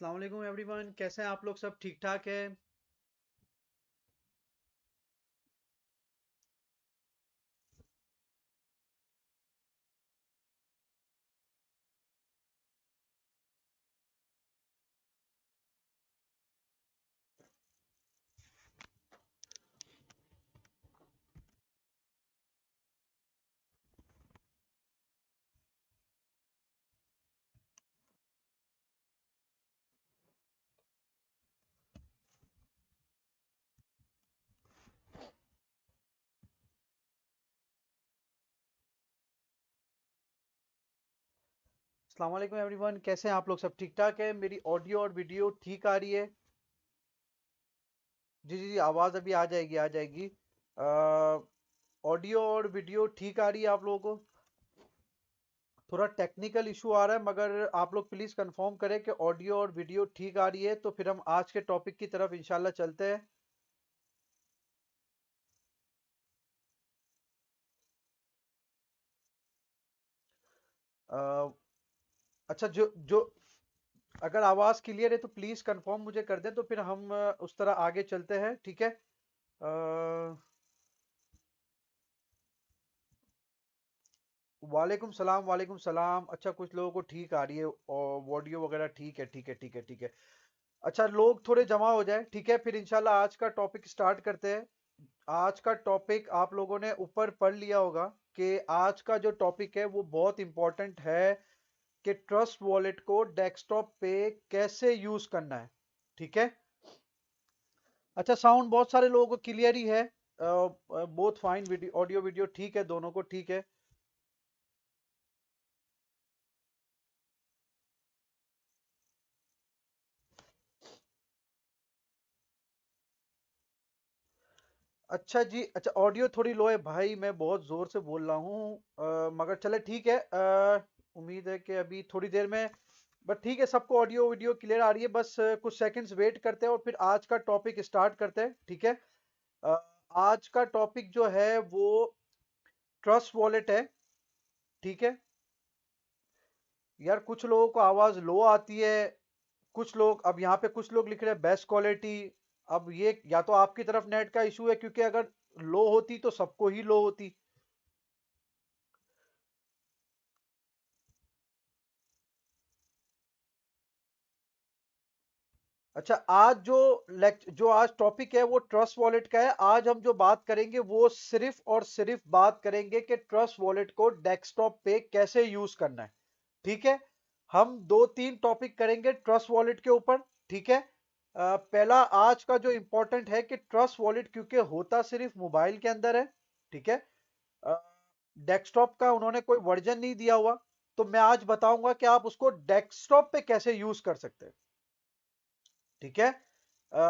अस्सलाम वालेकुम एवरीवन, कैसे हैं आप लोग? सब ठीक ठाक है? अस्सलाम वालेकुम एवरीवन, कैसे हैं आप लोग? सब ठीक ठाक है? मेरी ऑडियो और वीडियो ठीक आ रही है? जी जी जी, आवाज़ अभी आ जाएगी आ जाएगी। ऑडियो और वीडियो ठीक आ रही है आप लोगों को? थोड़ा टेक्निकल इशू आ रहा है, मगर आप लोग प्लीज़ कंफर्म करें कि ऑडियो और वीडियो ठीक आ रही है, तो फिर हम आज के टॉपिक की तरफ इंशाल्लाह चलते हैं। अ, अच्छा, जो जो अगर आवाज़ क्लियर है तो प्लीज़ कंफर्म मुझे कर दें, तो फिर हम उस तरह आगे चलते हैं, ठीक है? वालेकुम सलाम वालेकुम सलाम। अच्छा, कुछ लोगों को ठीक आ रही है और ऑडियो वगैरह ठीक है, ठीक है, ठीक है, ठीक है। अच्छा, लोग थोड़े जमा हो जाए, ठीक है? फिर इंशाल्लाह आज का टॉपिक स्टार्ट करते हैं। आज का टॉपिक आप लोगों ने ऊपर पढ़ लिया होगा कि आज का जो टॉपिक है वो बहुत इंपॉर्टेंट है, कि ट्रस्ट वॉलेट को डेस्कटॉप पे कैसे यूज करना है, ठीक है? अच्छा, साउंड बहुत सारे लोगों को क्लियर ही है? Both fine, video audio video ठीक है, दोनों को ठीक है? अच्छा जी, अच्छा, ऑडियो थोड़ी लो है भाई, मैं बहुत जोर से बोल रहा हूँ, मगर चले ठीक है। उम्मीद है कि अभी थोड़ी देर में, बट ठीक है, सबको ऑडियो वीडियो क्लियर आ रही है। बस कुछ सेकंड्स वेट करते हैं और फिर आज का टॉपिक स्टार्ट करते हैं, ठीक है? अ, आज का टॉपिक जो है वो ट्रस्ट वॉलेट है, ठीक है? यार, कुछ लोगों को आवाज लो आती है, कुछ लोग, अब यहाँ पे कुछ लोग लिख रहे हैं बेस्ट क्वालिटी। अब ये या तो आपकी तरफ नेट का इशू है, क्योंकि अगर लो होती तो सबको ही लो होती। अच्छा, आज जो आज टॉपिक है वो ट्रस्ट वॉलेट का है। आज हम जो बात करेंगे वो सिर्फ और सिर्फ बात करेंगे कि ट्रस्ट वॉलेट को डेस्कटॉप पे कैसे यूज करना है, ठीक है? हम दो तीन टॉपिक करेंगे ट्रस्ट वॉलेट के ऊपर, ठीक है? पहला आज का जो इंपॉर्टेंट है कि ट्रस्ट वॉलेट क्योंकि होता सिर्फ मोबाइल के अंदर है, ठीक है? डेस्कटॉप का उन्होंने कोई वर्जन नहीं दिया हुआ, तो मैं आज बताऊंगा कि आप उसको डेस्कटॉप पे कैसे यूज कर सकते हैं, ठीक है? अ,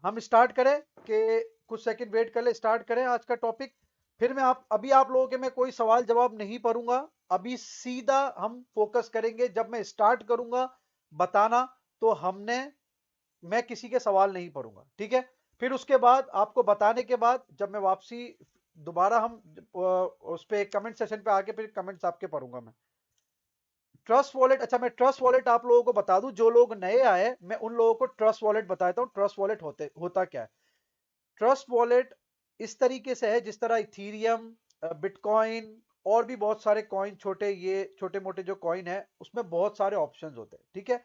हम स्टार्ट करें कि कुछ सेकंड वेट कर ले, स्टार्ट करें आज का टॉपिक? फिर मैं आप अभी आप लोगों के मैं कोई सवाल जवाब नहीं पढ़ूंगा। अभी सीधा हम फोकस करेंगे, जब मैं स्टार्ट करूंगा बताना, तो हमने मैं किसी के सवाल नहीं पढ़ूंगा, ठीक है? फिर उसके बाद आपको बताने के बाद जब मैं वापसी दोबारा हम उस पे कमेंट सेशन पे आके फिर कमेंट्स आपके पढ़ूंगा मैं। ट्रस्ट वॉलेट, अच्छा, मैं ट्रस्ट वॉलेट आप लोगों को बता दूं, जो लोग नए आए मैं उन लोगों को ट्रस्ट वॉलेट बताता हूँ। ट्रस्ट वॉलेट होता क्या है? ट्रस्ट वॉलेट इस तरीके से है जिस तरह इथीरियम, बिटकॉइन और भी बहुत सारे कॉइन, छोटे ये छोटे मोटे जो कॉइन है उसमें बहुत सारे ऑप्शंस होते हैं, ठीक है?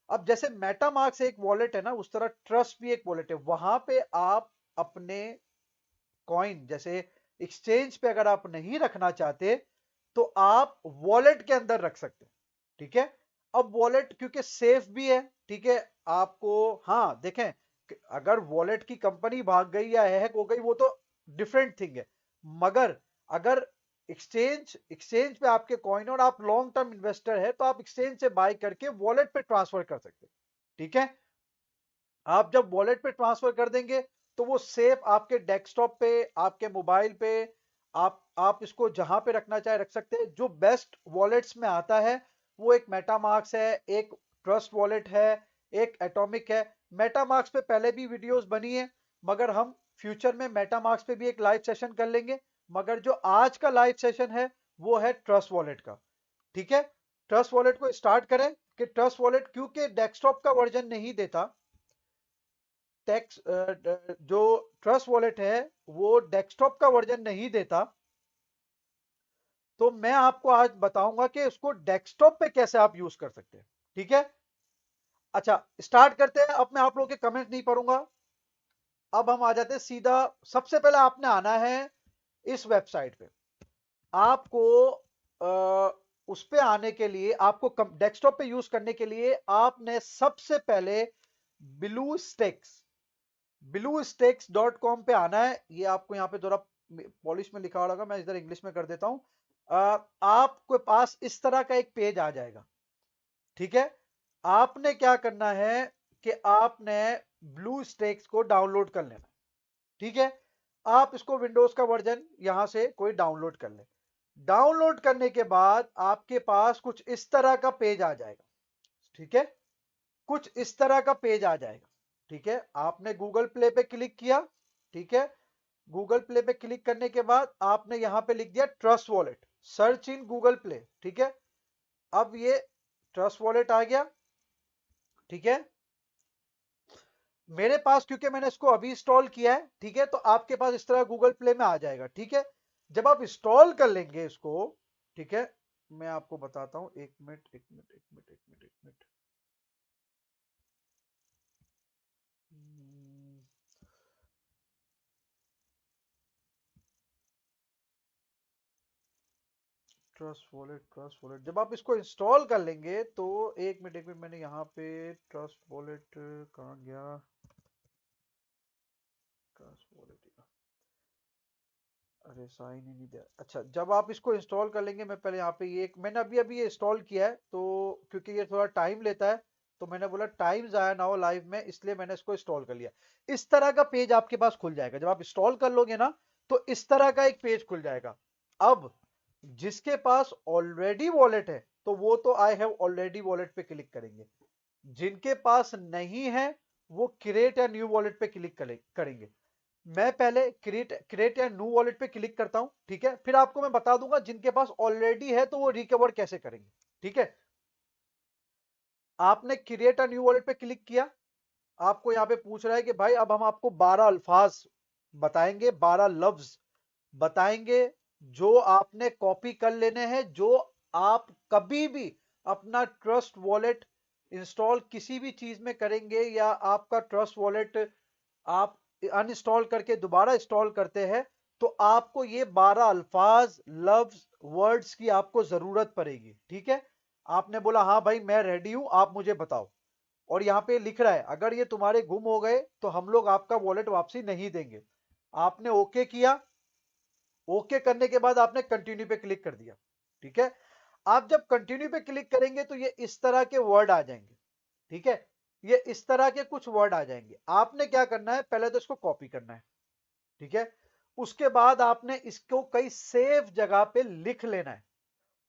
अब जैसे मेटामार्क्स एक वॉलेट है ना, उस तरह ट्रस्ट भी एक वॉलेट है। वहां पे आप अपने कॉइन, जैसे एक्सचेंज पे अगर आप नहीं रखना चाहते तो आप वॉलेट के अंदर रख सकते हैं, ठीक है? अब वॉलेट क्योंकि सेफ भी है, ठीक है? आपको, हाँ देखें, अगर वॉलेट की कंपनी भाग गई या हैक हो गई वो तो डिफरेंट थिंग है, मगर अगर एक्सचेंज पे आपके कॉइन और आप लॉन्ग टर्म इन्वेस्टर है तो आप एक्सचेंज से बाय करके वॉलेट पे ट्रांसफर कर सकते हैं, ठीक है? आप जब वॉलेट पे ट्रांसफर कर देंगे तो वो सेफ आपके डेस्कटॉप पे, आपके मोबाइल पे, आप इसको जहां पे रखना चाहे रख सकते हैं। जो बेस्ट वॉलेट्स में आता है वो एक मेटामार्क्स है, एक ट्रस्ट वॉलेट है, एक एटॉमिक है। मेटामार्क्स पे पहले भी वीडियोस बनी है, मगर हम फ्यूचर में मेटामार्क्स पे भी एक लाइव सेशन कर लेंगे। मगर जो आज का लाइव सेशन है वो है ट्रस्ट वॉलेट का, ठीक है? ट्रस्ट वॉलेट को स्टार्ट करें कि ट्रस्ट वॉलेट क्योंकि डेस्कटॉप का वर्जन नहीं देता, टेक्स जो ट्रस्ट वॉलेट है वो डेस्कटॉप का वर्जन नहीं देता, तो मैं आपको आज बताऊंगा कि उसको डेस्कटॉप पे कैसे आप यूज कर सकते हैं। ठीक है, अच्छा स्टार्ट करते हैं। अब मैं आप लोगों के कमेंट नहीं पढ़ूंगा, अब हम आ जाते हैं सीधा। सबसे पहले आपने आना है इस वेबसाइट पे। आपको उस पे आने के लिए, आपको डेस्कटॉप पे यूज करने के लिए आपने सबसे पहले ब्लू स्टेक्स bluestakes.com पे आना है। ये आपको यहाँ पे थोड़ा पॉलिश में लिखा होगा, मैं इधर इंग्लिश में कर देता हूं। आपके पास इस तरह का एक पेज आ जाएगा। ठीक है, आपने क्या करना है कि आपने ब्लू स्टेक्स को डाउनलोड कर लेना। ठीक है, आप इसको विंडोज का वर्जन यहां से कोई डाउनलोड कर ले। डाउनलोड करने के बाद आपके पास कुछ इस तरह का पेज आ जाएगा। ठीक है, कुछ इस तरह का पेज आ जाएगा। ठीक है, आपने गूगल प्ले पे क्लिक किया। ठीक है, गूगल प्ले पे क्लिक करने के बाद आपने यहां पे लिख दिया trust wallet, search in Google play. ठीक है, अब ये ट्रस्ट वॉलेट आ गया। ठीक है, मेरे पास क्योंकि मैंने इसको अभी इंस्टॉल किया है, ठीक है, तो आपके पास इस तरह गूगल प्ले में आ जाएगा। ठीक है, जब आप इंस्टॉल कर लेंगे इसको, ठीक है, मैं आपको बताता हूं। एक मिनट एक मिनट एक मिनट एक मिनट एक मिनट। ट्रस्ट वॉलेट जब आप इसको इंस्टॉल कर लेंगे तो एक मिनट मैंने यहाँ पे ट्रस्ट वॉलेट कहाँ गया, ट्रस्ट वॉलेट, अरे साइन ही नहीं दिया। अच्छा, जब आप इसको इंस्टॉल कर लेंगे, मैं पहले यहाँ पे ये मैंने अभी अभी ये इंस्टॉल किया है, तो क्योंकि ये थोड़ा टाइम लेता है, तो मैंने बोला टाइम जाया ना हो लाइव में, इसलिए मैंने इसको इंस्टॉल कर लिया। इस तरह का पेज आपके पास खुल जाएगा। जब आप इंस्टॉल कर लोगे ना, तो इस तरह का एक पेज खुल जाएगा। अब जिसके पास ऑलरेडी वॉलेट है तो वो तो आई हैव ऑलरेडी वॉलेट पे क्लिक करेंगे। जिनके पास नहीं है वो क्रिएट या न्यू वॉलेट पे क्लिक करेंगे। मैं पहले क्रिएट या न्यू वॉलेट पे क्लिक करता हूं। ठीक है, फिर आपको मैं बता दूंगा जिनके पास ऑलरेडी है तो वो रिकवर कैसे करेंगे। ठीक है, आपने क्रिएट अ न्यू वॉलेट पे क्लिक किया। आपको यहां पे पूछ रहा है कि भाई अब हम आपको 12 अल्फाज बताएंगे, 12 लफ्ज बताएंगे जो आपने कॉपी कर लेने हैं, जो आप कभी भी अपना ट्रस्ट वॉलेट इंस्टॉल किसी भी चीज में करेंगे या आपका ट्रस्ट वॉलेट आप अनइंस्टॉल करके दोबारा इंस्टॉल करते हैं, तो आपको ये 12 अल्फाज, लफ्ज, वर्ड्स की आपको जरूरत पड़ेगी। ठीक है, आपने बोला हाँ भाई मैं रेडी हूं, आप मुझे बताओ। और यहाँ पे लिख रहा है अगर ये तुम्हारे गुम हो गए तो हम लोग आपका वॉलेट वापसी नहीं देंगे। आपने ओके किया। ओके करने के बाद आपने कंटिन्यू पे क्लिक कर दिया। ठीक है, आप जब कंटिन्यू पे क्लिक करेंगे तो ये इस तरह के वर्ड आ जाएंगे। ठीक है, ये इस तरह के कुछ वर्ड आ जाएंगे। आपने क्या करना है, पहले तो इसको कॉपी करना है। ठीक है, उसके बाद आपने इसको कई सेफ जगह पे लिख लेना है।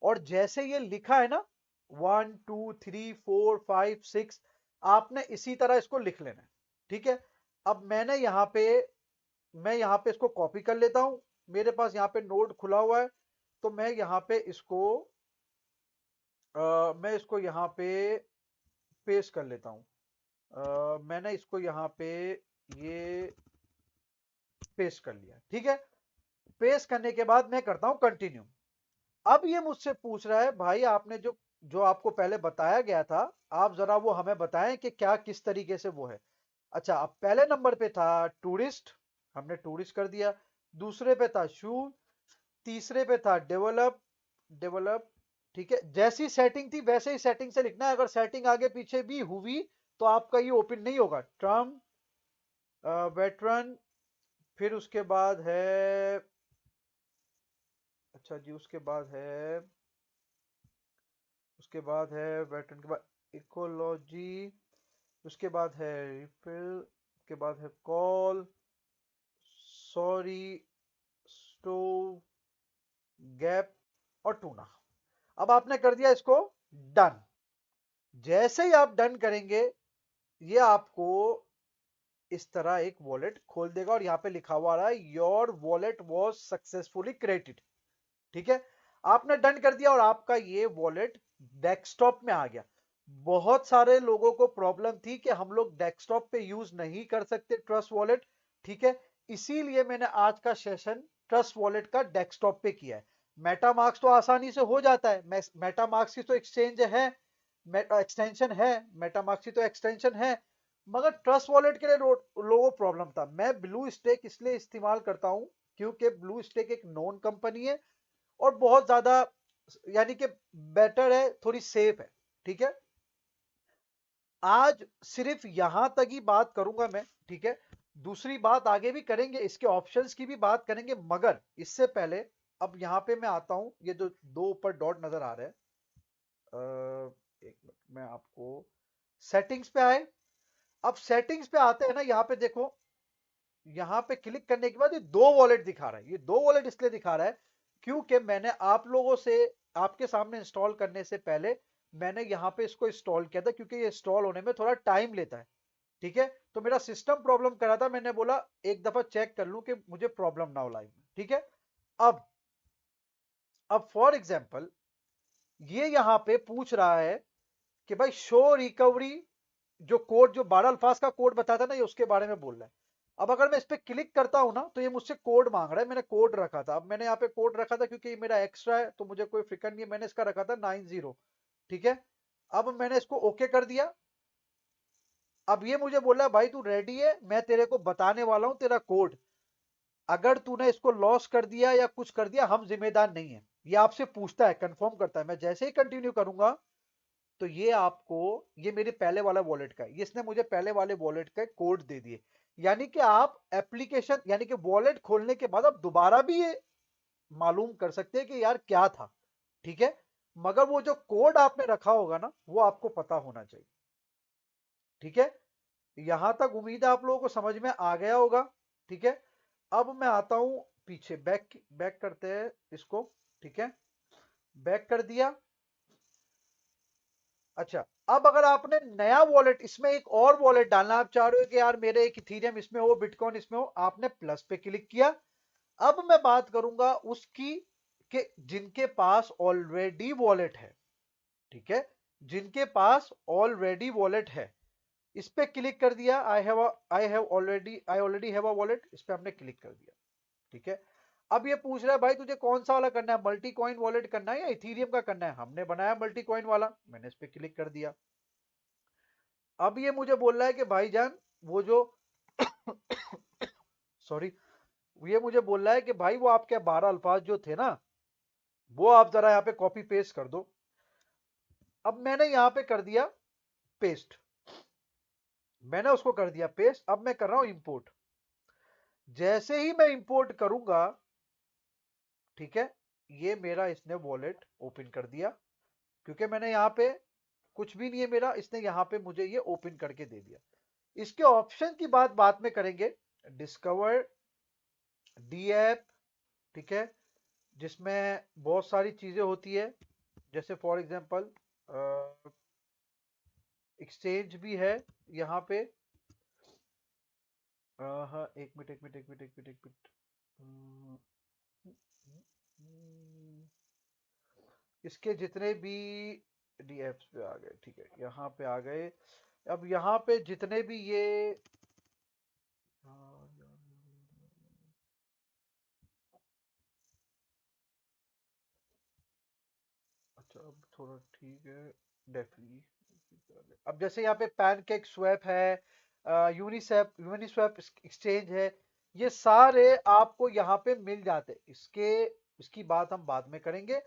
और जैसे ये लिखा है ना 1 2 3 4 5 6, आपने इसी तरह इसको लिख लेना है। ठीक है, अब मैं यहां पे इसको कॉपी कर लेता हूं। मेरे पास यहाँ पे नोट खुला हुआ है, तो मैं यहाँ पे इसको मैं इसको यहाँ पे पेस्ट कर लेता हूँ। मैंने इसको यहाँ पे ये पेस्ट कर लिया। ठीक है, पेस्ट करने के बाद मैं करता हूँ कंटिन्यू। अब ये मुझसे पूछ रहा है भाई आपने जो जो आपको पहले बताया गया था, आप जरा वो हमें बताएं कि क्या किस तरीके से वो है। अच्छा, अब पहले नंबर पे था टूरिस्ट, हमने टूरिस्ट कर दिया। दूसरे पे था शू, तीसरे पे था डेवलप, डेवलप। ठीक है, जैसी सेटिंग थी वैसे ही सेटिंग से लिखना है। अगर सेटिंग आगे पीछे भी हुई तो आपका ये ओपन नहीं होगा। ट्रम, वेटरन, फिर उसके बाद है, अच्छा जी, उसके बाद है वेटरन के बाद इकोलॉजी, उसके बाद है रिफिल, उसके बाद है कॉल, सॉरी, स्टोव, गैप और टूना। अब आपने कर दिया इसको डन। जैसे ही आप डन करेंगे ये आपको इस तरह एक वॉलेट खोल देगा और यहाँ पे लिखा हुआ रहा है your wallet was successfully created. ठीक है, आपने डन कर दिया और आपका ये वॉलेट डेस्कटॉप में आ गया। बहुत सारे लोगों को प्रॉब्लम थी कि हम लोग डेस्कटॉप पे यूज नहीं कर सकते ट्रस्ट वॉलेट। ठीक है, इसीलिए मैंने आज का सेशन ट्रस्ट वॉलेट का डेस्कटॉप पे किया है। मेटामार्क्स तो आसानी से हो जाता है, मेटामार्क्स की तो एक्सचेंज है, एक्सटेंशन है, मेटामार्क्स की तो एक्सटेंशन है। मगर ट्रस्ट वॉलेट के लिए लोगों प्रॉब्लम था। मैं ब्लू स्टेक इसलिए इस्तेमाल करता हूं क्योंकि ब्लू स्टेक एक नॉन कंपनी है और बहुत ज्यादा यानी कि बेटर है, थोड़ी सेफ है। ठीक है, आज सिर्फ यहां तक ही बात करूंगा मैं। ठीक है, दूसरी बात आगे भी करेंगे, इसके ऑप्शंस की भी बात करेंगे, मगर इससे पहले अब यहां पे मैं आता हूं। ये जो दो ऊपर डॉट नजर आ रहे हैं, एक मिनट मैं आपको सेटिंग्स पे आए। अब सेटिंग्स पे आते हैं ना, यहाँ पे देखो, यहाँ पे क्लिक करने के बाद ये दो वॉलेट दिखा रहा है। ये दो वॉलेट इसलिए दिखा रहा है क्योंकि मैंने आप लोगों से, आपके सामने इंस्टॉल करने से पहले मैंने यहाँ पे इसको इंस्टॉल किया था, क्योंकि ये इंस्टॉल होने में थोड़ा टाइम लेता है। ठीक है, तो मेरा सिस्टम प्रॉब्लम कर रहा था, मैंने बोला एक दफा चेक कर लूं कि मुझे प्रॉब्लम ना हो लाइव में। ठीक है, अब अब फॉर एग्जांपल ये यहाँ पे पूछ रहा है कि भाई शो रिकवरी, जो कोड, जो 12 अल्फाज का कोड बताया था ना, ये उसके बारे में बोल रहा है। अब अगर मैं इस पे क्लिक करता हूं ना, तो ये मुझसे कोड मांग रहा है। मैंने कोड रखा था, अब मैंने यहाँ पे कोड रखा था क्योंकि ये मेरा एक्स्ट्रा है, तो मुझे कोई फिक्र नहीं है, मैंने इसका रखा था 90। ठीक है, अब मैंने इसको ओके कर दिया। अब ये मुझे बोला भाई तू रेडी है, मैं तेरे को बताने वाला हूं तेरा कोड, अगर तूने इसको लॉस कर दिया या कुछ कर दिया हम जिम्मेदार नहीं है। ये आपसे पूछता है, कंफर्म करता है। मैं जैसे ही कंटिन्यू करूंगा तो ये आपको, ये मेरे पहले वाला वॉलेट का है, ये इसने मुझे पहले वाले वॉलेट का कोड दे दिए। यानी कि आप एप्लीकेशन, यानी कि वॉलेट खोलने के बाद आप दोबारा भी ये मालूम कर सकते हैं कि यार क्या था। ठीक है, मगर वो जो कोड आपने रखा होगा ना, वो आपको पता होना चाहिए। ठीक है, यहां तक उम्मीद है आप लोगों को समझ में आ गया होगा। ठीक है, अब मैं आता हूं पीछे, बैक बैक करते हैं इसको। ठीक है, बैक कर दिया। अच्छा, अब अगर आपने नया वॉलेट, इसमें एक और वॉलेट डालना, आप चाह रहे हो कि यार मेरे एक इथीरियम इसमें हो, बिटकॉइन इसमें हो, आपने प्लस पे क्लिक किया। अब मैं बात करूंगा उसकी कि जिनके पास ऑलरेडी वॉलेट है। ठीक है, जिनके पास ऑलरेडी वॉलेट है, इस पे क्लिक कर दिया। I already have a wallet, इस पे हमने क्लिक कर दिया। ठीक है, अब ये पूछ रहा है भाई तुझे कौन सा वाला करना है, मल्टी कॉइन वॉलेट करना है या इथीरियम का करना है। हमने बनाया मल्टी कॉइन वाला, मैंने इस पे क्लिक कर दिया। अब ये मुझे बोल रहा है कि भाईजान वो जो सॉरी, ये मुझे बोल रहा है कि भाई वो आपके 12 अल्फाज जो थे ना, वो आप जरा यहाँ पे कॉपी पेस्ट कर दो। अब मैंने यहाँ पे कर दिया पेस्ट, मैंने उसको कर दिया पेस्ट। अब मैं कर रहा हूं इंपोर्ट। जैसे ही मैं इंपोर्ट करूंगा, ठीक है, ये मेरा इसने वॉलेट ओपन कर दिया, क्योंकि मैंने यहाँ पे कुछ भी नहीं है मेरा, इसने यहाँ पे मुझे ये ओपन करके दे दिया। इसके ऑप्शन की बात बाद में करेंगे। डिस्कवर डी ऐप, ठीक है, जिसमें बहुत सारी चीजें होती है, जैसे फॉर एग्जांपल एक्सचेंज भी है यहाँ पे। हाँ, एक मिनट एक मिनट एक मिनट एक मिनट एक मिनट। हम्म, इसके जितने भी डीएप्स पे आ गए, ठीक है, यहाँ पे आ गए। अब यहाँ पे जितने भी ये, अच्छा अब थोड़ा ठीक है, डेफी। अब जैसे यहाँ पे पैनकेक स्वैप है, यूनिस्वैप यूनिस्वैप एक्सचेंज है, ये सारे आपको यहाँ पे मिल जाते हैं। इसकी बात हम बाद में करेंगे।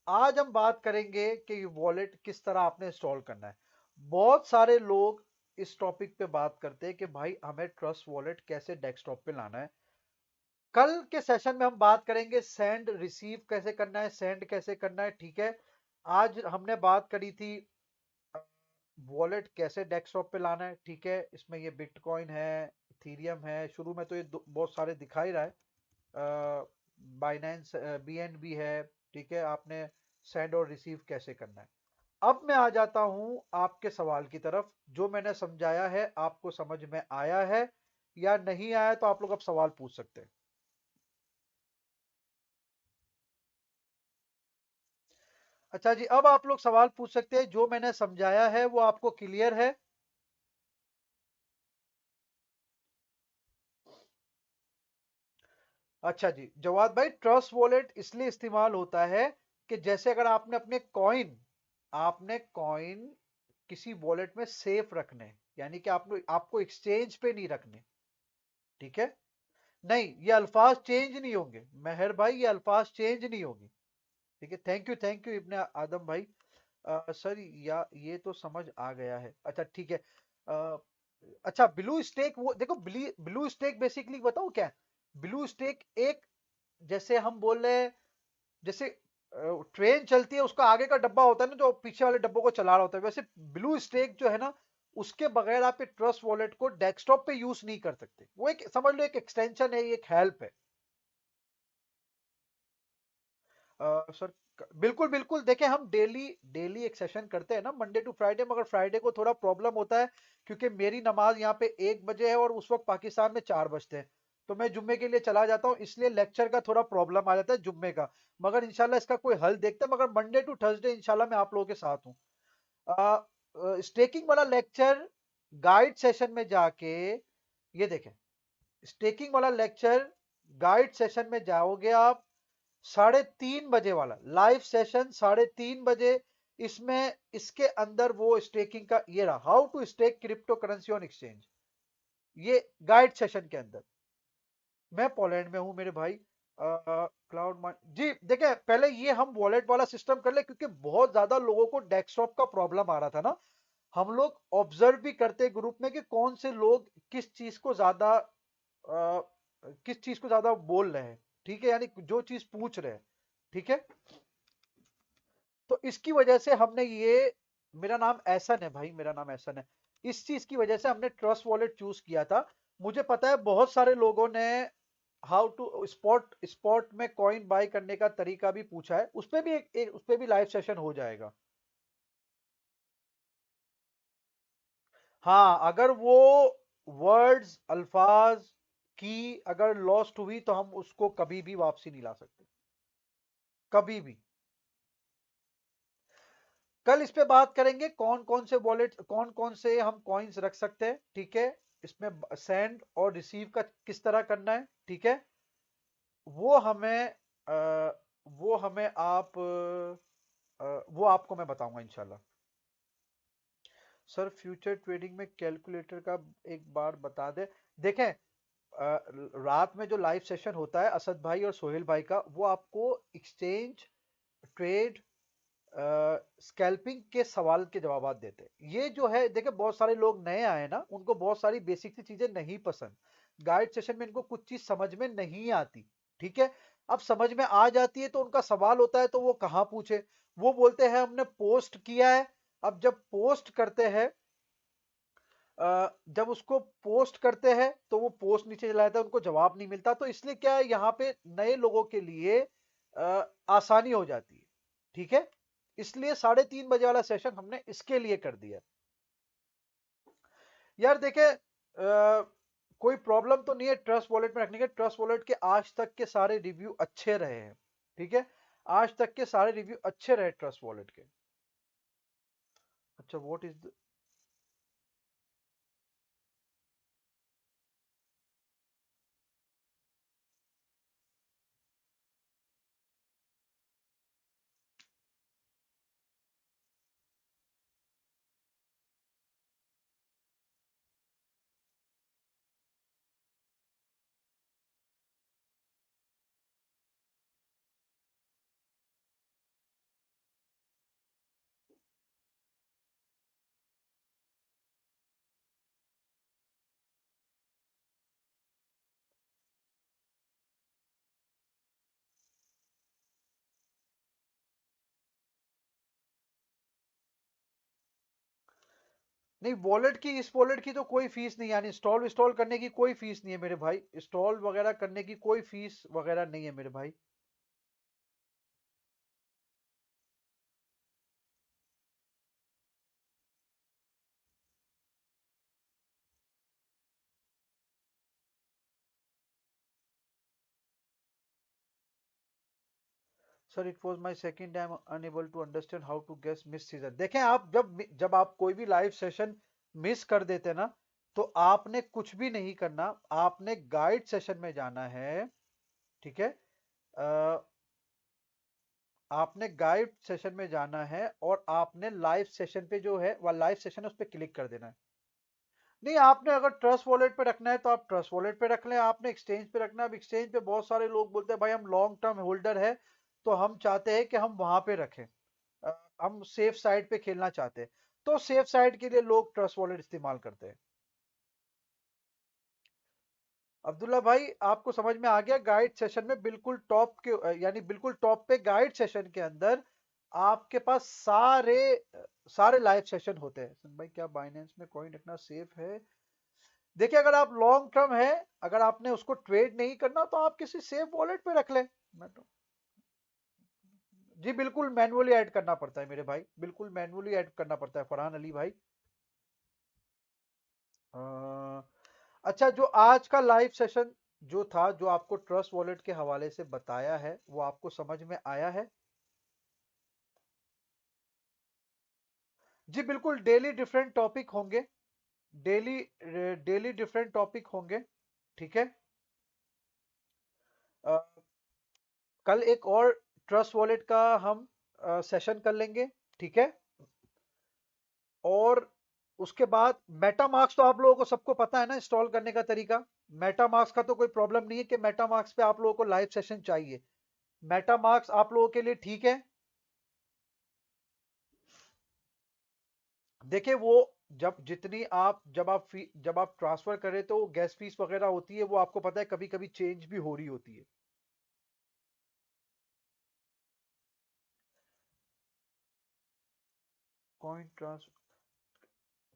आज हम बात करेंगे कि वॉलेट किस तरह आपने इंस्टॉल करना है। बहुत सारे लोग इस टॉपिक पे बात करते हैं कि भाई हमें ट्रस्ट वॉलेट कैसे डेस्कटॉप पे लाना है। कल के सेशन में हम बात करेंगे सेंड रिसीव कैसे करना है, सेंड कैसे करना है। ठीक है, आज हमने बात करी थी वॉलेट कैसे डेस्कटॉप पे लाना है। ठीक है, इसमें ये बिटकॉइन है, इथीरियम है, शुरू में तो ये बहुत सारे दिखा ही रहा है, बाइनेंस बीएनबी है। ठीक है, आपने सेंड और रिसीव कैसे करना है। अब मैं आ जाता हूं आपके सवाल की तरफ। जो मैंने समझाया है आपको समझ में आया है या नहीं आया, तो आप लोग अब सवाल पूछ सकते हैं। अच्छा जी, अब आप लोग सवाल पूछ सकते हैं, जो मैंने समझाया है वो आपको क्लियर है? अच्छा जी, जवाब भाई, ट्रस्ट वॉलेट इसलिए इस्तेमाल होता है कि जैसे अगर आपने कॉइन किसी वॉलेट में सेफ रखने हैं, यानी कि आपको आपको एक्सचेंज पे नहीं रखने। ठीक है? नहीं, ये अल्फाज चेंज नहीं होंगे मेहर भाई, ये अल्फाज चेंज नहीं होंगे। ठीक है, थैंक यू इब्ने आदम भाई। सर या ये तो समझ आ गया है। अच्छा ठीक है। अ, अच्छा, ब्लू स्टेक, वो देखो, ब्लू स्टेक बेसिकली बताओ क्या है? ब्लू स्टेक एक, जैसे हम बोल रहे हैं, जैसे ट्रेन चलती है, उसका आगे का डब्बा होता है ना, जो पीछे वाले डब्बों को चला रहा होता है, वैसे ब्लू स्टेक जो है ना, उसके बगैर आप ट्रस्ट वॉलेट को डेस्कटॉप पे यूज नहीं कर सकते। वो एक, समझ लो, एक एक्सटेंशन है, एक हेल्प है। सर, बिल्कुल बिल्कुल, देखें, हम डेली डेली एक सेशन करते हैं ना, मंडे टू फ्राइडे, मगर फ्राइडे को थोड़ा प्रॉब्लम होता है, क्योंकि मेरी नमाज यहाँ पे 1 बजे है और उस वक्त पाकिस्तान में 4 बजते हैं। तो मैं जुम्मे के लिए चला जाता हूँ, इसलिए लेक्चर का थोड़ा प्रॉब्लम आ जाता है जुम्मे का। मगर इंशाल्लाह इसका कोई हल देखते हैं, मगर मंडे टू थर्सडे इंशाल्लाह मैं आप लोगों के साथ हूँ। स्टेकिंग वाला लेक्चर, गाइड सेशन में जाके, ये देखें, स्टेकिंग वाला लेक्चर गाइड सेशन में जाओगे आप, 3:30 बजे वाला लाइव सेशन, 3:30 बजे। इसमें, इसके अंदर वो स्टेकिंग का ये रहा, how to stake crypto currency on exchange, ये गाइड सेशन के अंदर। मैं पोलैंड में हूं मेरे भाई। क्लाउड जी, देखें, पहले ये हम वॉलेट वाला सिस्टम कर ले, क्योंकि बहुत ज्यादा लोगों को डेस्कटॉप का प्रॉब्लम आ रहा था ना। हम लोग ऑब्जर्व भी करते ग्रुप में कि कौन से लोग अ, किस चीज को ज्यादा बोल रहे हैं। ठीक है, यानी जो चीज पूछ रहे हैं। ठीक है, तो इसकी वजह से हमने ये, मेरा नाम एहसन है भाई, मेरा नाम एहसन है। इस चीज की वजह से हमने ट्रस्ट वॉलेट चूज किया था। मुझे पता है बहुत सारे लोगों ने हाउ टू स्पॉट स्पॉट में कॉइन बाय करने का तरीका भी पूछा है, उस पे भी उस पे भी लाइव सेशन हो जाएगा। हाँ, अगर वो वर्ड्स, अल्फाज की अगर लॉस्ट हुई, तो हम उसको कभी भी वापसी नहीं ला सकते, कभी भी। कल इस पे बात करेंगे, कौन कौन से वॉलेट, कौन कौन से हम कॉइन्स रख सकते हैं। ठीक है, इसमें सेंड और रिसीव का किस तरह करना है। ठीक है, वो हमें वो हमें वो आपको मैं बताऊंगा इंशाल्लाह। सर, फ्यूचर ट्रेडिंग में कैलकुलेटर का एक बार बता दे। देखें, रात में जो लाइव सेशन होता है असद भाई और सोहेल भाई का, वो आपको एक्सचेंज, ट्रेड, स्कैल्पिंग के सवाल के जवाब देते हैं। ये जो है, देखिए, बहुत सारे लोग नए आए ना, उनको बहुत सारी बेसिक सी चीजें नहीं पसंद। गाइड सेशन में इनको कुछ चीज समझ में नहीं आती। ठीक है, अब समझ में आ जाती है तो उनका सवाल होता है, तो वो कहाँ पूछे। वो बोलते हैं हमने पोस्ट किया है। अब जब पोस्ट करते हैं, जब उसको पोस्ट करते हैं तो वो पोस्ट नीचे चला जाता है, उनको जवाब नहीं मिलता। तो इसलिए क्या है, यहाँ पे नए लोगों के लिए आसानी हो जाती है। ठीक है, इसलिए 3:30 बजे वाला सेशन हमने इसके लिए कर दिया। यार देखे, कोई प्रॉब्लम तो नहीं है ट्रस्ट वॉलेट में रखने के। ट्रस्ट वॉलेट के आज तक के सारे रिव्यू अच्छे रहे हैं। ठीक है, आज तक के सारे रिव्यू अच्छे रहे ट्रस्ट वॉलेट के। अच्छा, व्हाट इज, नहीं, वॉलेट की, इस वॉलेट की तो कोई फीस नहीं, यानी इंस्टॉल इंस्टॉल करने की कोई फीस नहीं है मेरे भाई। इंस्टॉल वगैरह करने की कोई फीस वगैरह नहीं है मेरे भाई। Sir it was my second time unable to understand how to guess miss season. देखें आप जब आप कोई भी लाइव सेशन मिस कर देते ना, तो आपने कुछ भी नहीं करना, आपने गाइड सेशन में जाना है। ठीक है, आपने गाइड सेशन में जाना है और आपने लाइव सेशन पे जो है वह लाइव सेशन है उस पर क्लिक कर देना है। नहीं, आपने अगर ट्रस्ट वॉलेट पे रखना है तो आप ट्रस्ट वॉलेट पे रख लें, आपने एक्सचेंज पे रखना है। अब एक्सचेंज पे बहुत सारे लोग बोलते हैं भाई हम लॉन्ग टर्म होल्डर है, तो हम चाहते हैं कि हम वहां पे रखें, हम सेफ साइड पे खेलना चाहते हैं, तो सेफ साइड के लिए लोग ट्रस्ट वॉलेट इस्तेमाल करते हैं। अब्दुल्ला भाई आपको समझ में आ गया? गाइड सेशन में बिल्कुल टॉप के यानी बिल्कुल टॉप पे गाइड सेशन के अंदर आपके पास सारे लाइव सेशन होते हैं। भाई क्या बाइनेंस में कॉइन रखना सेफ है? देखिए, अगर आप लॉन्ग टर्म है, अगर आपने उसको ट्रेड नहीं करना तो आप किसी सेफ वॉलेट पे रख लें। मैं तो जी बिल्कुल मैनुअली ऐड करना पड़ता है मेरे भाई, बिल्कुल मैनुअली ऐड करना पड़ता है फरहान अली भाई। अच्छा, जो आज का लाइव सेशन जो था, जो आपको ट्रस्ट वॉलेट के हवाले से बताया है, वो आपको समझ में आया है? जी बिल्कुल, डेली डिफरेंट टॉपिक होंगे, डेली डेली डिफरेंट टॉपिक होंगे। ठीक है, अ, कल एक और ट्रस्ट वॉलेट का हम सेशन कर लेंगे। ठीक है, और उसके बाद मेटामार्क्स तो आप लोगों को सबको पता है ना इंस्टॉल करने का तरीका। मेटामार्क्स का तो कोई प्रॉब्लम नहीं है कि मेटामार्क्स पे आप लोगों को लाइव सेशन चाहिए। मेटामार्क्स आप लोगों के लिए ठीक है। देखिए, वो जब आप ट्रांसफर करें तो गैस फीस वगैरह होती है, वो आपको पता है कभी कभी चेंज भी हो रही होती है। कॉइन ट्रांसफर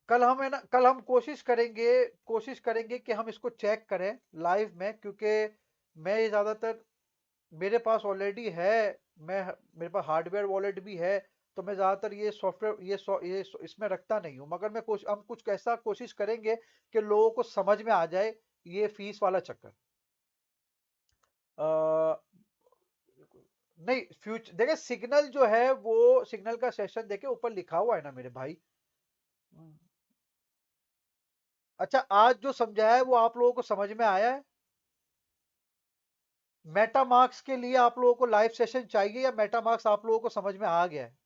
कल हम है ना, कल हम कोशिश करेंगे कि हम इसको चेक करें लाइव में, क्योंकि मैं ये ज्यादातर मेरे पास ऑलरेडी है, मैं मेरे पास हार्डवेयर वॉलेट भी है, तो मैं ज्यादातर ये सॉफ्टवेयर इसमें रखता नहीं हूँ, मगर हम कुछ ऐसा कोशिश करेंगे कि लोगों को समझ में आ जाए ये फीस वाला चक्कर। अ, नहीं, फ्यूचर देखिए, सिग्नल जो है वो सिग्नल का सेशन देखिए ऊपर लिखा हुआ है ना मेरे भाई। अच्छा, आज जो समझाया है वो आप लोगों को समझ में आया है? मेटामार्क्स के लिए आप लोगों को लाइव सेशन चाहिए या मेटामार्क्स आप लोगों को समझ में आ गया है?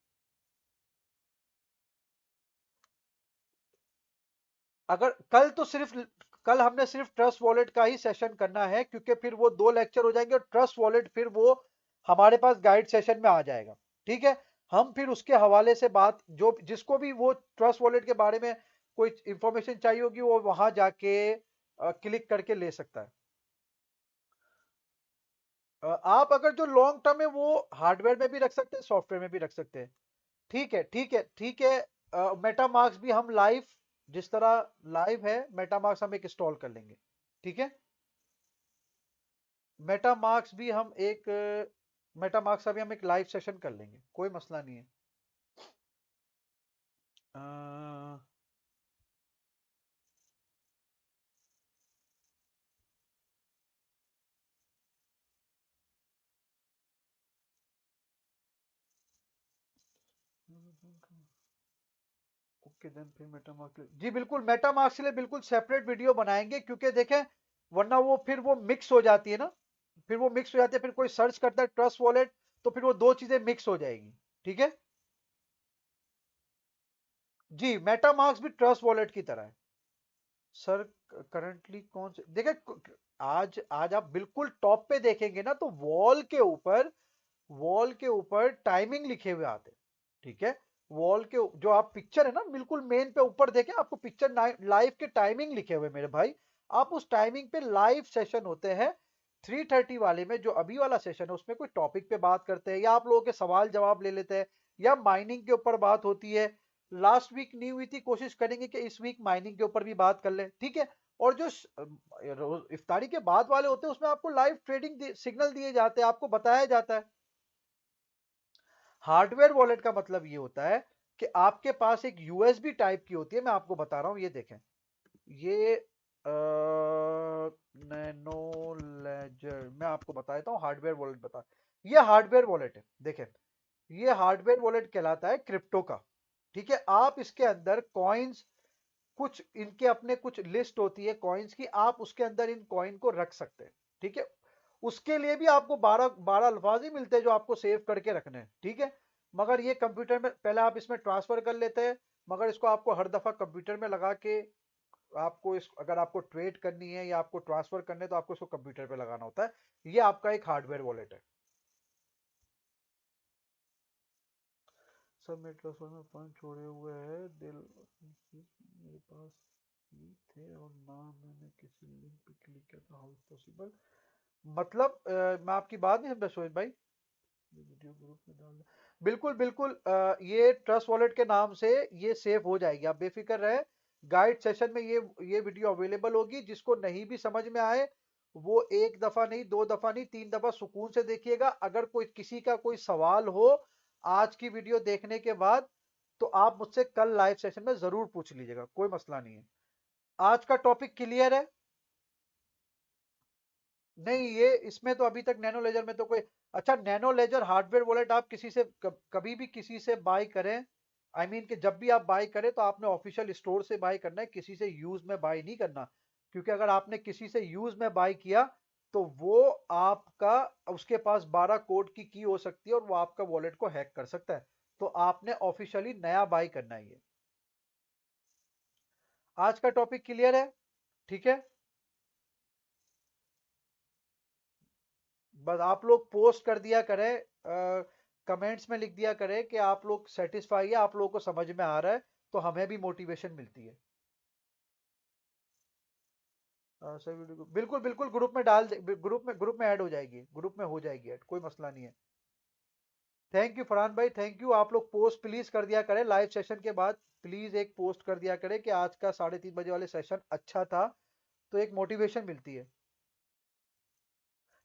अगर कल हमने सिर्फ ट्रस्ट वॉलेट का ही सेशन करना है, क्योंकि फिर वो 2 लेक्चर हो जाएंगे और ट्रस्ट वॉलेट फिर वो हमारे पास गाइड सेशन में आ जाएगा। ठीक है, हम फिर उसके हवाले से बात, जो जिसको भी वो ट्रस्ट वॉलेट के बारे में कोई इंफॉर्मेशन चाहिए होगी वो वहां जाके क्लिक करके ले सकता है। आप अगर जो लॉन्ग टर्म है वो हार्डवेयर में भी रख सकते हैं, सॉफ्टवेयर में भी रख सकते हैं। ठीक है, ठीक है, ठीक है, मेटामार्क्स भी हम लाइव, जिस तरह लाइव है मेटामार्क्स हम एक इंस्टॉल कर लेंगे। ठीक है, मेटामार्क्स भी हम एक मेटामार्क्स का भी हम एक लाइव सेशन कर लेंगे, कोई मसला नहीं है। अ, ओके देन फिर मेटामार्क्स, जी बिल्कुल मेटामार्क्स के लिए बिल्कुल सेपरेट वीडियो बनाएंगे, क्योंकि देखें वरना वो मिक्स हो जाती है ना, फिर वो मिक्स हो जाती है, फिर कोई सर्च करता है ट्रस्ट वॉलेट तो फिर वो दो चीजें मिक्स हो जाएगी। ठीक है, जी मेटामार्क्स भी ट्रस्ट वॉलेट की तरह है। सर करंटली कौन से देखिए, आज आज आप बिल्कुल टॉप पे देखेंगे ना तो वॉल के ऊपर टाइमिंग लिखे हुए आते हैं। ठीक है, वॉल के जो आप पिक्चर है ना बिल्कुल मेन पे ऊपर देखें, आपको पिक्चर लाइव के टाइमिंग लिखे हुए मेरे भाई। आप उस टाइमिंग पे लाइव सेशन होते हैं 3:30 वाले में, जो अभी वाला सेशन है उसमें कोई टॉपिक पे बात करते हैं या आप लोगों के सवाल जवाब ले लेते हैं या माइनिंग के ऊपर बात होती है। लास्ट वीक नहीं हुई थी, कोशिश करेंगे कि इस वीक माइनिंग के ऊपर भी बात कर ले। ठीक है, और जो इफ्तारी के बाद वाले होते हैं उसमें आपको लाइव ट्रेडिंग सिग्नल दिए जाते हैं, आपको बताया जाता है। हार्डवेयर वॉलेट का मतलब ये होता है कि आपके पास एक यूएसबी टाइप की होती है, मैं आपको बता रहा हूं, ये देखें, ये नैनो लेजर, मैं आपको बता देता हूँ हार्डवेयर वॉलेट बता। ये हार्डवेयर वॉलेट है, देखें ये हार्डवेयर वॉलेट कहलाता है क्रिप्टो का। ठीक है, आप इसके अंदर कॉइन्स, कुछ इनके अपने कुछ लिस्ट होती है कॉइन्स की, आप उसके अंदर इन कॉइन को रख सकते हैं। ठीक है, उसके लिए भी आपको 12 अल्फाज ही मिलते हैं जो आपको सेव करके रखने हैं। ठीक है, मगर ये कंप्यूटर में पहले आप इसमें ट्रांसफर कर लेते हैं, मगर इसको आपको हर दफा कंप्यूटर में लगा के आपको इस, अगर आपको ट्रेड करनी है या आपको ट्रांसफर करने है तो आपको इसको कंप्यूटर पे लगाना होता है। ये आपका एक हार्डवेयर वॉलेट है। सब मेरे ट्रांसफर में फंड छोड़े हुए हैं दिल, मेरे पास ही थे और ना मैंने किसी लिंक पे क्लिक किया था, हाउ पॉसिबल? मतलब मैं आपकी बात नहीं समझा सोहेल भाई। ये वीडियो ग्रुप में डाल, बिल्कुल बिल्कुल, ये ट्रस्ट वॉलेट के नाम से ये सेव हो जाएगी, आप बेफिक्र रहे। गाइड सेशन में ये वीडियो अवेलेबल होगी, जिसको नहीं भी समझ में आए वो एक दफा नहीं, दो दफा नहीं, 3 दफा सुकून से देखिएगा। अगर कोई किसी का कोई सवाल हो आज की वीडियो देखने के बाद, तो आप मुझसे कल लाइव सेशन में जरूर पूछ लीजिएगा, कोई मसला नहीं है। आज का टॉपिक क्लियर है? नहीं, ये इसमें तो अभी तक नैनो लेजर में तो कोई, अच्छा नैनो लेजर हार्डवेयर वॉलेट आप किसी से कभी भी किसी से बाय करें, कि जब भी आप बाय करें तो आपने ऑफिशियल स्टोर से बाय करना है, किसी से यूज में बाय नहीं करना। क्योंकि अगर आपने किसी से यूज में बाय किया तो वो आपका, उसके पास 12 कोड की हो सकती है और वो आपका वॉलेट को हैक कर सकता है। तो आपने ऑफिशियली नया बाय करना है ये। आज का टॉपिक क्लियर है? ठीक है, बस आप लोग पोस्ट कर दिया करें, कमेंट्स में लिख दिया करें कि आप लोग सेटिस्फाई है, आप लोगों को समझ में आ रहा है, तो हमें भी मोटिवेशन मिलती है। सही वीडियो बिल्कुल बिल्कुल ग्रुप में डाल दे, ग्रुप में ऐड हो जाएगी, ग्रुप में हो जाएगी ऐड, कोई मसला नहीं है। थैंक यू फरहान भाई, थैंक यू। आप लोग पोस्ट प्लीज कर दिया करें लाइव सेशन के बाद, प्लीज एक पोस्ट कर दिया करें कि आज का 3:30 बजे वाले सेशन अच्छा था, तो एक मोटिवेशन मिलती है।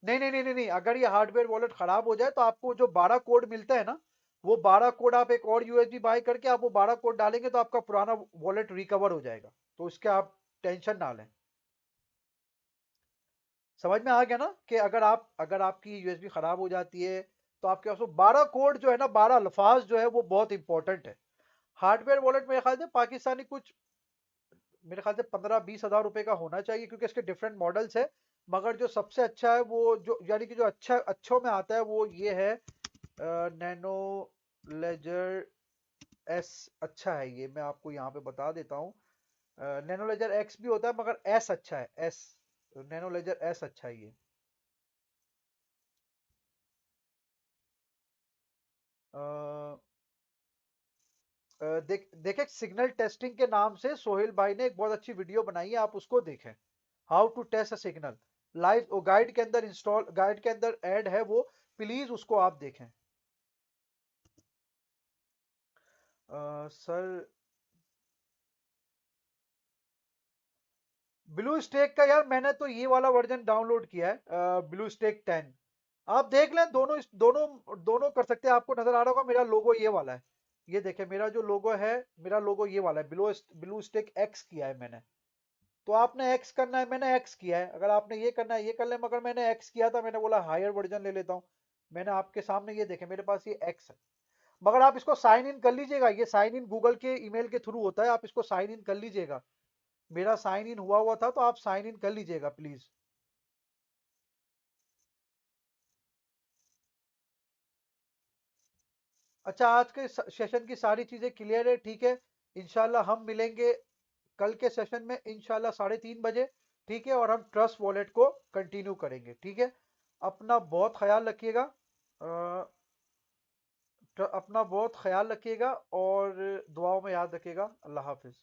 नहीं नहीं नहीं नहीं नहीं, अगर ये हार्डवेयर वॉलेट खराब हो जाए तो आपको जो 12 कोड मिलता है ना, वो 12 कोड आप एक और यूएसबी बाय करके आप वो 12 कोड डालेंगे तो आपका पुराना वॉलेट रिकवर हो जाएगा, तो इसके आप टेंशन ना लें। समझ में आ गया ना कि अगर आपकी यूएसबी खराब हो जाती है तो आपके पास वो 12 कोड जो है ना, 12 अल्फाज जो है वो बहुत इंपॉर्टेंट है। हार्डवेयर वॉलेट मेरे ख्याल से पाकिस्तानी कुछ, मेरे ख्याल से 15-20 हज़ार रुपए का होना चाहिए, क्योंकि इसके डिफरेंट मॉडल्स है। मगर जो सबसे अच्छा है वो जो, यानी कि जो अच्छा अच्छों में आता है वो ये है, नैनो लेजर एस। अच्छा है ये, मैं आपको यहाँ पे बता देता हूँ। नैनो लेजर एक्स भी होता है मगर एस अच्छा है, एस, नैनो लेजर एस अच्छा है ये। अ, देखें, सिग्नल टेस्टिंग के नाम से सोहेल भाई ने एक बहुत अच्छी वीडियो बनाई है, आप उसको देखें। How to test a signal live, वो गाइड के अंदर इंस्टॉल, गाइड के अंदर ऐड है वो, प्लीज उसको आप देखें। सर, ब्लू स्टेक का यार मैंने तो ये वाला वर्जन डाउनलोड किया है, ब्लू स्टेक 10। आप देख लें, दोनों दोनों दोनों कर सकते हैं। आपको नजर आ रहा होगा मेरा लोगो ये वाला है, ये देखें मेरा जो लोगो है, मेरा लोगो ये वाला है, ब्लू स्टेक एक्स किया है मैंने। तो आपने एक्स करना है, मैंने एक्स किया है, अगर आपने ये करना है ये कर ले, मगर मैंने एक्स किया था, मैंने बोला हायर वर्जन ले लेता हूँ। मैंने आपके सामने ये देखे, मेरे पास ये एक्स है। मगर आप इसको साइन इन कर लीजिएगा, ये साइन इन गूगल के ईमेल के थ्रू होता है, आप इसको साइन इन कर लीजिएगा। मेरा साइन इन हुआ हुआ था, तो आप साइन इन कर लीजिएगा प्लीज। अच्छा, आज के सेशन की सारी चीजें क्लियर है? ठीक है, इंशाल्लाह हम मिलेंगे कल के सेशन में, इंशाल्लाह 3:30 बजे। ठीक है, और हम ट्रस्ट वॉलेट को कंटिन्यू करेंगे। ठीक है, अपना बहुत ख्याल रखिएगा, अपना बहुत ख्याल रखिएगा और दुआओं में याद रखिएगा। अल्लाह हाफिज।